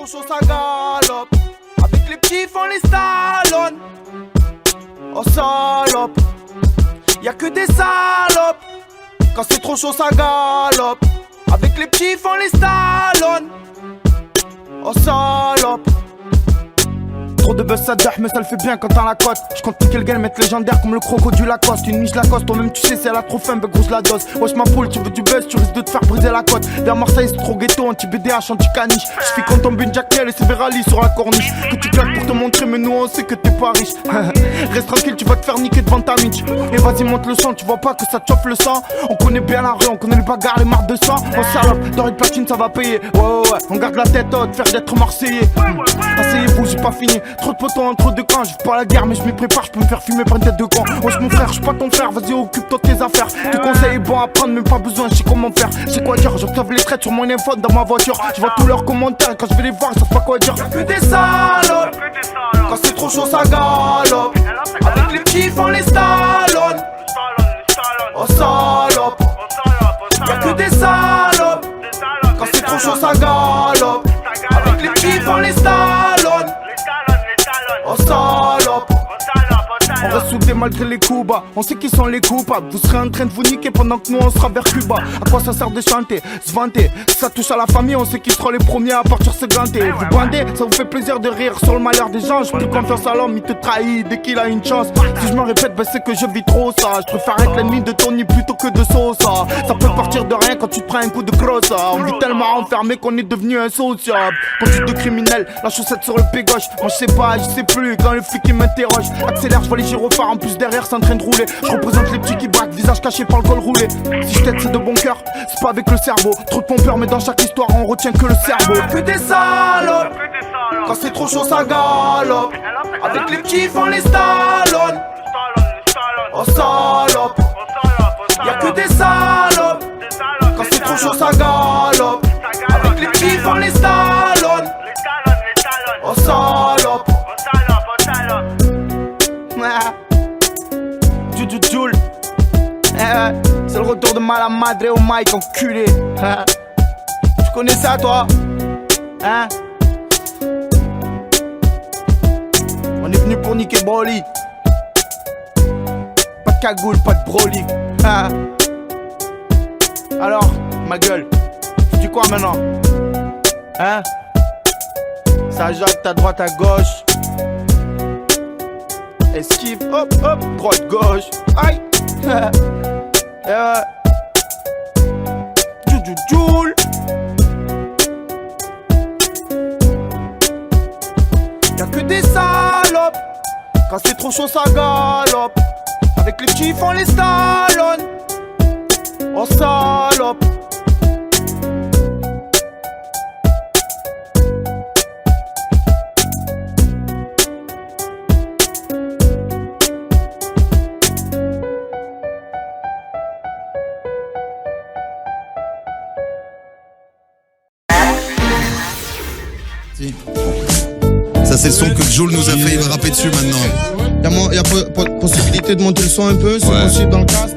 trop chaud ça galope. Avec les petits font les stallonnes. Oh salope, y'a que des salopes. Quand c'est trop chaud ça galope. Avec les petits font les stallonnes. Oh salope. Trop de buzz ça dure mais ça le fait bien quand t'as la cote. J'compte piquer le game, mettre légendaire comme le crocodile Lacoste. Une niche Lacoste, toi-même tu sais si elle a trop faim, bah grosse la dose. Wesh ma poule, tu veux du buzz, tu risques de te faire briser la côte. Vers Marseille c'est trop ghetto, anti-BDH, anti-caniche. J'suis qu'on tombe une jaquelle et c'est Verali sur la corniche. Que tu claques pour te montrer mais nous on sait que t'es pas riche. Reste tranquille, tu vas te faire niquer devant ta mitch. Et vas-y monte le son, tu vois pas que ça te chauffe le sang. On connaît bien la rue, on connaît les bagarres, les marques de sang. Oh salope, doré de platine ça va payer. Ouais, on garde la tête haute, faire d'être marseillais. Asseyez-vous, j'ai pas fini. Trop de potos entre deux camps, je veux pas la guerre mais je m'y prépare, je peux me faire fumer par une tête de camp. Wesh mon frère, je suis pas ton frère, vas-y occupe-toi de tes affaires. Tes conseils est bon à prendre, même pas besoin, je sais comment faire. Je sais quoi dire, j'observe les traits sur mon iPhone dans ma voiture. Je vois tous leurs commentaires et quand je vais les voir, ils savent pas quoi dire. Y'a que des salopes, quand c'est trop chaud ça galope. Avec les petits font les stallonnes. Oh salope, y'a que des salopes, quand c'est trop chaud ça galope. Avec les petits font les stallonnes. Oh salope, on reste soudés malgré les coups bas. On sait qui sont les coupables. Vous serez en train de vous niquer pendant que nous on sera vers Cuba. À quoi ça sert de chanter, se vanter? Si ça touche à la famille, on sait qui sera les premiers à partir se ganter. Vous bandez, ça vous fait plaisir de rire sur le malheur des gens. J'ai plus confiance à l'homme, il te trahit dès qu'il a une chance. Si je me répète, bah c'est que je vis trop ça. Je préfère être l'ennemi de Tony plutôt que de Sosa. Ça peut partir de rien quand tu te prends un coup de grosse. On vit tellement enfermé qu'on est devenu insociable. Conduite de criminel, la chaussette sur le pied gauche. Moi je sais pas, je sais plus quand le flic il m'interroge. Accélère, je vois les gyrophares en plus derrière c'est en train de rouler. Je représente les petits qui braquent, visage caché par le col roulé. Si je t'aide c'est de bon cœur, c'est pas avec le cerveau. Trop de pompeurs mais dans chaque histoire on retient que le cerveau. Que des salopes, quand c'est trop chaud ça galope. Avec les petits font les stallonnes. Oh salope, y'a que des salopes, quand c'est trop chaud ça galope. Avec les petits font les stallonnes. Oh salope, Jules, c'est le retour de Mala Madre au mic, enculé. Tu connais ça toi? Hein? On est venu pour niquer Broly. Pas de cagoule, pas de Broly. Alors, ma gueule, tu dis quoi maintenant? Hein? Ça jacte à droite à gauche. Esquive, hop, hop, droite, gauche. Aïe. Joule. Y'a que des salopes, quand c'est trop chaud ça galope. Avec les petits font les stallonnes. Oh salope. Ça c'est le son que Joel nous a fait, il va rapper dessus maintenant. Y'a possibilité de monter le son un peu, c'est possible dans le casque,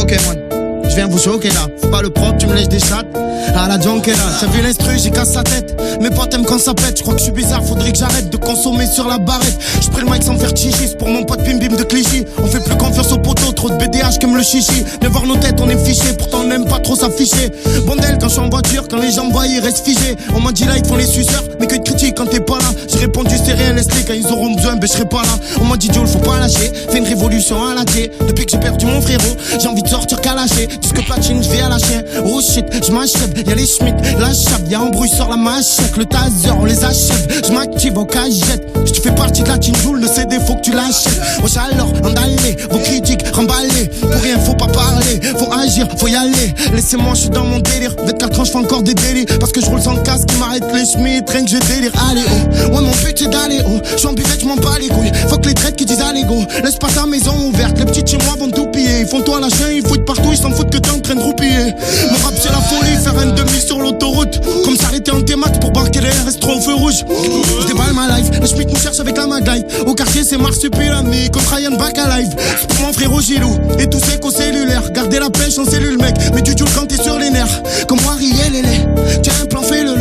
Ok man, je viens vous choquer là. C'est pas le propre, tu me lèches des chattes. À la Junkera, j'ai vu l'instru, j'ai cassé sa tête. Mes potes aiment quand ça pète, je crois que je suis bizarre, faudrait que j'arrête de consommer sur la barrette. Je pris le mic sans faire chichi, c'est pour mon pote Bim Bim de Clichy. On fait plus confiance aux poteaux, trop de BDH comme le chichi. De voir nos têtes, on est fichés, pourtant on n'aime pas trop s'afficher. Bondel quand je suis en voiture, quand les gens me voient ils restent figés. On m'a dit là ils font les suceurs, mais que de critiques quand t'es pas là. J'ai répondu c'est réel, laisse-les quand ils auront besoin, ben je serai pas là. On m'a dit Joel faut pas lâcher, fais une révolution à la T. Depuis que j'ai perdu mon frérot, j'ai envie de sortir qu'à lâcher. Disque platine, je vais à la chien. Oh shit, je m'achève, y'a les Schmitt, la chape, y'a embrouille sur la machette. Le taser, on les achève, je m'active au cagette. Je te fais partie de la team Joule, le CD faut que tu l'achètes. Wesh alors, emballé, vos critiques, remballés. Pour rien faut pas parler, faut agir, faut y aller. Laissez-moi, je suis dans mon délire. 24 ans, je fais encore des délits. Parce que je roule sans casque, qui m'arrête les Schmitt, rien que je délire. Allez oh, ouais mon but c'est d'aller oh. Je suis en buvette, je m'en bats les couilles. Faut que les traites qui disent allez go. Laisse pas ta maison ouverte, les petits chez moi vont tout piller. Ils font toi la chien, ils foutent partout, ils s'en foutent que t'es en train de roupiller. Mon rap c'est la folie, faire un demi sur l'autoroute. Comme s'arrêter en thémat pour barquer les RS3 au feu rouge. Je déballe ma life, le Schmitt nous cherche avec la maglife. Au quartier c'est marsupilami, contre Ryan back à live. C'est pour mon frérot Gilou, et tous ces qu'au cellulaire. Garder la pêche en cellule mec, mais du tout quand t'es sur les nerfs. Comme Ariel et les, tiens un plan fais-le.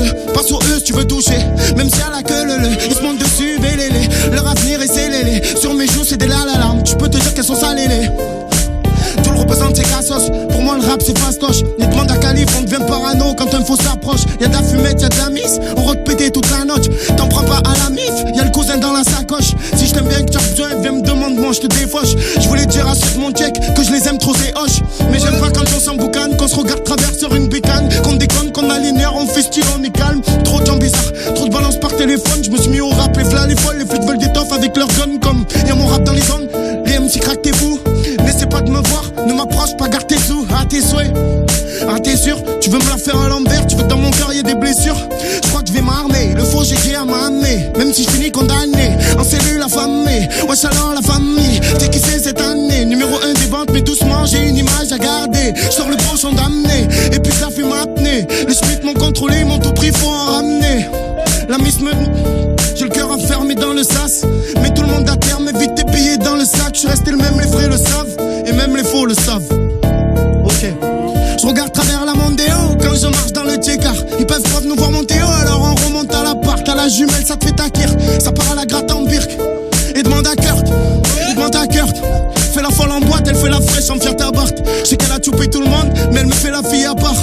veux toucher. Même si à la queue le, ils se montent dessus, bélélé. Leur avenir est scellé. Sur mes joues, c'est des larmes. Tu peux te dire qu'elles sont salées. Tout le représente ses cassos. Pour moi le rap c'est fastoche. Les demandes à Calif, on devient parano quand un faux s'approche. Y'a de la fumette, y'a de la miss. On rock pété toute la noche. T'en prends pas à la mif, y'a le cousin dans la sacoche. Si je t'aime bien que tu as besoin, viens me demander-moi, je te défauche. Je voulais te dire à ceux de mon check que je les aime trop c'est hoche. Mais j'aime pas quand on s'emboucane, qu'on se regarde travers sur une bécane. Qu'on déconne, qu'on a les nerfs, on fait style, on est calme. Trop de gens bizarres, trop de balance par téléphone. Je me suis mis au rap, les flas, les folles, les flics veulent des toffes avec leurs guns. Comme y'a mon rap dans les zones, les MC craquent tes fous. N'essaie pas de me voir, ne m'approche pas, garde tes sous, à tes souhaits. Ah t'es sûr, tu veux me la faire à l'envers, tu veux que dans mon cœur y'a des blessures. Je crois que je vais m'armer, le faux j'ai dit à m'amener. Même si je finis condamné, en cellule affamée. Wesh alors la famille, t'es qui c'est cette année. Numéro 1 des ventes, mais doucement j'ai une image à garder. Je sors le prochain d'amener, et puis ça fume apnée. Les schmitts m'ont contrôlé, m'ont tout pris, faut en ramener. La miss me... J'ai le cœur enfermé dans le sas. Mais tout le monde à terre, mais vite tes billets dans le sac. Je suis resté le même, les vrais le savent, et même les faux le savent. Ok. Je regarde travers la Mondeo quand je marche dans le Tchékar. Ils peuvent pas nous voir monter haut, alors on remonte à l'appart. À la jumelle, ça te fait takir. Ça part à la gratte en birk. Et demande à Kurt, fais la folle en boîte, elle fait la fraîche en fier tabart. Je sais qu'elle a choupé tout le monde, mais elle me fait la fille à part.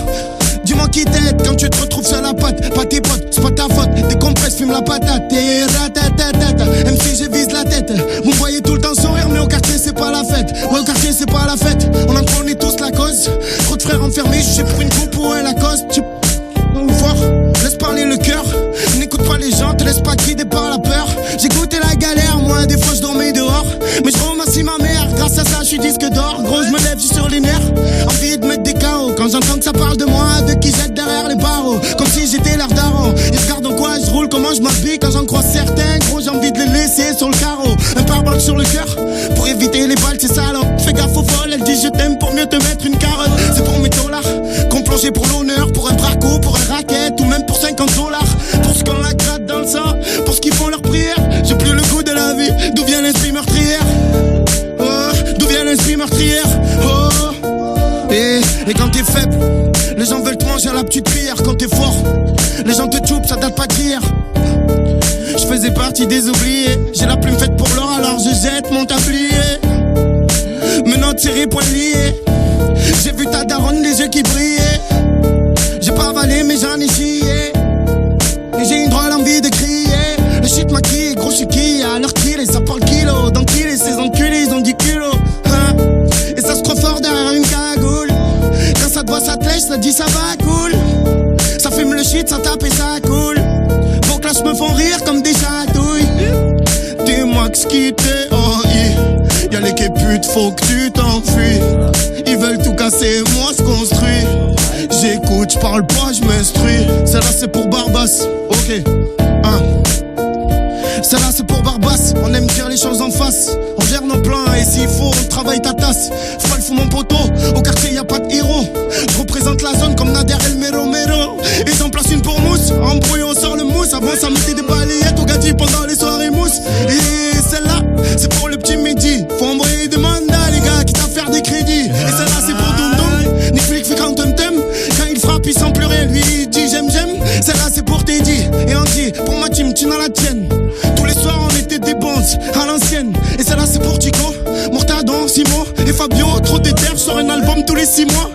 Dis-moi qui t'aide quand tu te retrouves sur la patte. Pas tes potes, c'est pas ta faute. Décompresse, fume la patate. Et ratatatata, même si je vise la tête. Vous me voyez tout le temps sourire, mais au quartier c'est pas la fête. Ouais, au quartier c'est pas la fête. On en connaît tous la cause. Trop de frères enfermés, je sais pour une coupe ou un Lacoste. Fort, laisse parler le cœur. N'écoute pas les gens, te laisse pas guider par la peur. J'ai goûté la galère, moi des fois je dormais dehors. Mais je remercie ma mère, grâce à ça je suis disque d'or. Gros je me lève, je suis sur les nerfs. Envie de mettre des KO quand j'entends que ça parle de moi. De qui jette derrière les barreaux, comme si j'étais leur daron. Ils regardent en quoi je roule, comment je m'habille. Quand j'en croise certains, gros j'ai envie de les laisser sur le carreau. Un pare-balles sur le cœur, pour éviter les balles, c'est salon. Fais gaffe aux folles, elle dit je t'aime pour mieux te mettre une carotte. C'est pour mes dollars, qu'on plongeait pour l'honneur. Pour un braco, pour un racket, ou même pour 50 $. Pour ce qu'on la gratte dans le sang, pour ce qu'ils font leur prière. J'ai plus le goût de la vie, d'où vient l'esprit meurtrière. Oh, d'où vient l'esprit meurtrière. Oh, et quand t'es faible, les gens veulent te manger à la petite cuillère. Quand t'es fort, les gens te choupent, ça date pas d'hier. Je faisais partie des oubliés. J'ai la plume faite pour l'or, alors je jette mon tablier. Menottes serrées, poings liés. J'ai vu ta daronne, les yeux qui brillaient. J'ai pas avalé mais j'en ai chié. Et j'ai une drôle envie de crier. Le shit maquille, gros chuki, à leur kill. Et ça parle kilo, dans kill et ces enculés, ils ont 10 kilos hein. Et ça se trouve fort derrière une cagoule. Quand ça te voit, ça te lèche, ça dit ça va cool. Ça fume le shit, ça tape et ça coule. Vos classes me font rire comme des chatouilles. Dis-moi que ce qui t'est, oh yeah. Y'a les képutes, faut que tu t'enfuis. Ils veulent tout casser, moi je construis. J'écoute, j'parle pas, j'm'instruis. Celle-là c'est pour Barbas, ok hein. Celle-là c'est pour Barbas, on aime dire les choses en face. On gère nos plans et s'il faut on travaille ta tasse. Folle fou mon poteau, au quartier y a pas de héros. Je représente la zone comme Nader El Mero Mero. Ils en placent une pour mousse, embrouillé on sort le mousse. Avant ça mettait des balayettes au gadget pendant les soirées mousse. Et celle-là c'est pour le petit midi. Faut envoyer des mandats les gars, quitte à faire des crédits. Et celle-là c'est pour Dom Dom, Nick Flick fait quand t'aimes. Quand il frappe il sent plus rien, lui il dit j'aime. Celle-là c'est pour Teddy et Andy, pour ma team tu n'as la tienne. Tous les soirs on était des bonds à l'ancienne. Et celle-là c'est pour Chico, Mortadon, Simo et Fabio. Trop d'éther, je sors un album tous les 6 mois.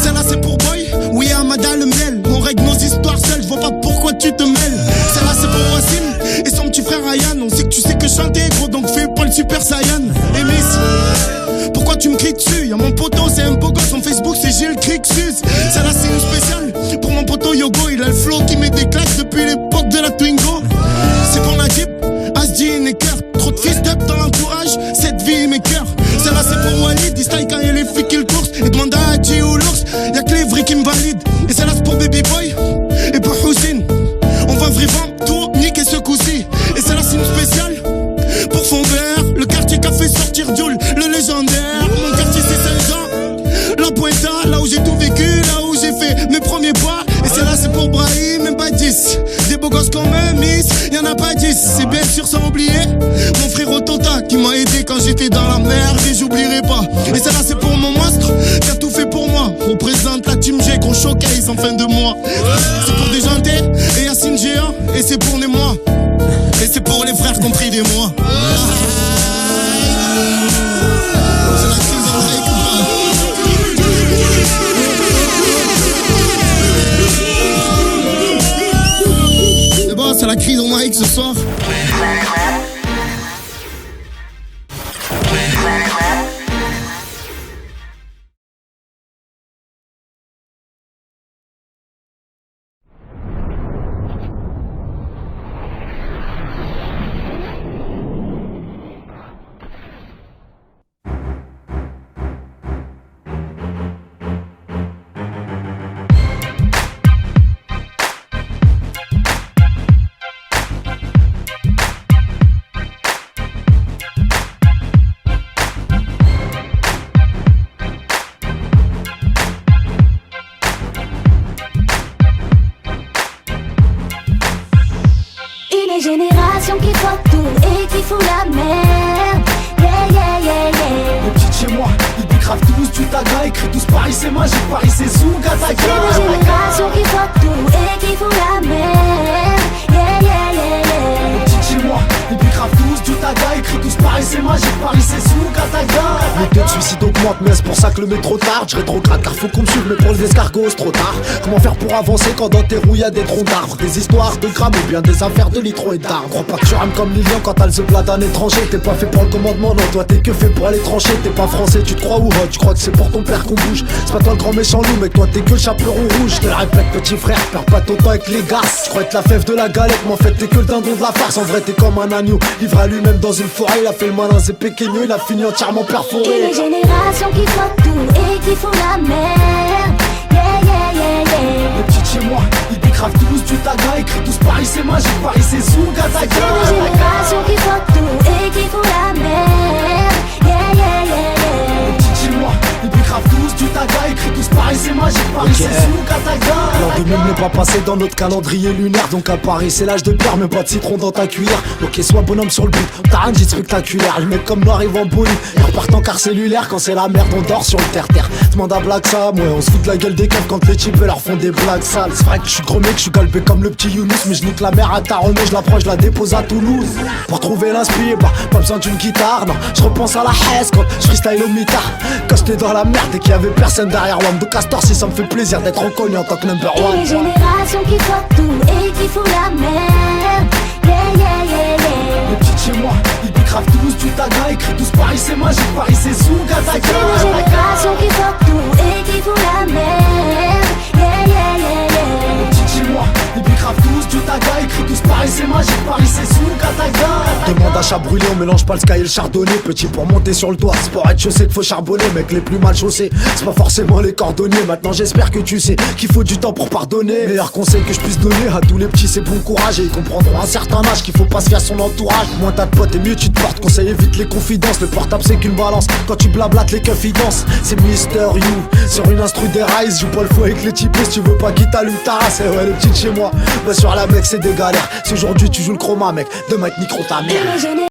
Celle-là c'est pour Boy, oui Amada le miel. On règle nos histoires seules, je vois pas pourquoi tu te mêles. Celle-là c'est pour Wassim et son petit frère Ryan. On sait que tu sais que chanter gros donc fais pas le super saiyan. Et Miss, pourquoi tu me cries dessus? Y'a mon poteau c'est un beau gosse, son Facebook c'est Gilles Crixus. Celle-là c'est une spéciale pour mon poteau Yogo. Il a le flow qui met des claques depuis l'époque de la Twingo. C'est pour Najib, Asdin et Kurt. Trop de fils d'up dans l'entourage, cette vie mes cœurs. Celle-là c'est pour Walid, il style quand y'a les filles qui le courent. Et demande à Hadji ou l'ours, y'a que les vrais qui me valident. Et celle-là c'est pour Baby Boy et pour Houssine. On va vraiment tout niquer ce coup-ci. Et celle-là c'est une spéciale pour Fond Vert, le quartier qui a fait sortir Dioul, le légendaire. Mon quartier c'est Saint-Jean, la Pointa, là où j'ai tout vécu, là où j'ai fait mes premiers pas. Et celle-là c'est pour Brahim et Badis. Des beaux gosses comme un Miss, y'en a pas 10. C'est bien sûr sans oublier mon frère Otota qui m'a aidé quand j'étais dans la merde et j'oublierai pas. Et celle-là c'est pour mon monstre qui a tout fait pour moi. Représente la team G qu'on showcase en fin de mois. C'est pour Déjanté et Yacine Géant Et c'est pour les mois. Et c'est pour les frères compris des mois. C'est la crise en Mike ou pas? C'est bon, c'est la crise en Mike ce soir. Génération qui voit tout et qui fout la merde. Yeah, yeah, yeah, yeah. Les petites chez moi, ils décravent tous du taga. Écrit tous Paris c'est magique, Paris c'est Zougataga. C'est une génération qui voit tout et qui fout la merde. Yeah, yeah, yeah, yeah. Les petites chez moi, ils décravent tous du taga. Écrit tous Paris c'est magique, Paris c'est Zougataga. Les taux de suicide augmentent, mais c'est pour ça que le métro tarde. Je rétrograde car faut qu'on me suive, mais pour les escargots c'est trop tard. Comment faire pour avancer quand dans tes roues y'a des troncs d'arbres? Des histoires de grammes ou bien des affaires de litrons et d'arbres. Crois pas que tu rames comme Lilian quand t'as le plat d'un étranger. T'es pas fait pour le commandement, non toi t'es que fait pour aller trancher. T'es pas français, tu te crois ou tu crois que c'est pour ton père qu'on bouge. C'est pas toi le grand méchant loup, mec, toi t'es que le chaperon rouge. Je te le répète petit frère, perds pas ton temps avec les gars. Tu crois être la fève de la galette, mais en fait t'es que le dindon de la farce. En vrai t'es comme un agneau, livré à lui-même dans une forêt. Il a fait le malin, c'est péqueno, il a fini entièrement perforé. Une génération qui voit tout et qui fout la merde. Yeah, yeah, yeah, yeah. Les petites chez moi, ils décravent tous du taga. Écrit tous Paris c'est magique, Paris c'est Zougataga. C'est une génération qui voit tout et qui fout la merde. Yeah, yeah, yeah, yeah. Les petites chez moi, ils décravent tous du taga. Écrit tous Paris c'est magique, Paris c'est Zougataga. L'an 2000 n'est pas passé dans notre calendrier lunaire. Donc à Paris c'est l'âge de pierre, mais pas de citron dans ta cuillère. Ok, sois bonhomme sur le but, t'as rien dit de spectaculaire. Les mecs comme nous arrivent en bolide et repartent en car cellulaire. Quand c'est la merde on dort sur le terre-terre. Demande à Black Sam, ouais on se fout de la gueule des keufs quand les types leur font des blagues sales. C'est vrai que je suis gros mec, je suis galbé comme le petit Younous. Mais je nique la mer à Taronnet, je la prends, je la dépose à Toulouse. Pour trouver l'inspire, bah, pas besoin d'une guitare, non. Je repense à la haise quand je freestyle au mitard. Quand j'étais dans la merde et qu'il y avait personne derrière Wam de Castor, si ça me fait plaisir d'être reconnu en tant que number one. Une génération qui voit tout et qui fout la merde. Yeah, yeah, yeah, yeah. Les petites chez moi, ils décravent tous du taga. Écrit tous Paris c'est magique, Paris c'est Zougataga. C'est une génération qui voit tout et qui fout la merde. Yeah, yeah, yeah, yeah. Les petites chez moi, ils décravent tous du taga. Écrit tous Paris c'est magique, Paris c'est Zougataga. Demande à chat brûlé, on mélange pas le sky et le chardonnay. Petit pour monter sur le toit, c'est pour être chaussé qu'il faut charbonner. Mec les plus mal chaussés, c'est pas forcément les cordonniers. Maintenant j'espère que tu sais qu'il faut du temps pour pardonner. Meilleur conseil que je puisse donner à tous les petits c'est bon courage. Et ils comprendront à un certain âge qu'il faut pas se fier à son entourage. Moins t'as de potes et mieux tu te portes. Conseil évite les confidences, le portable c'est qu'une balance. Quand tu blablates les keufs ils dansent. C'est Mister You, sur une instru des Rise. Joue pas le fou avec les types si tu veux pas qu'il t'allume ta race. Et ouais les petites chez moi, bah sur la mec c'est des galères. Si aujourd'hui tu joues le chroma mec, demain te micro ta mère.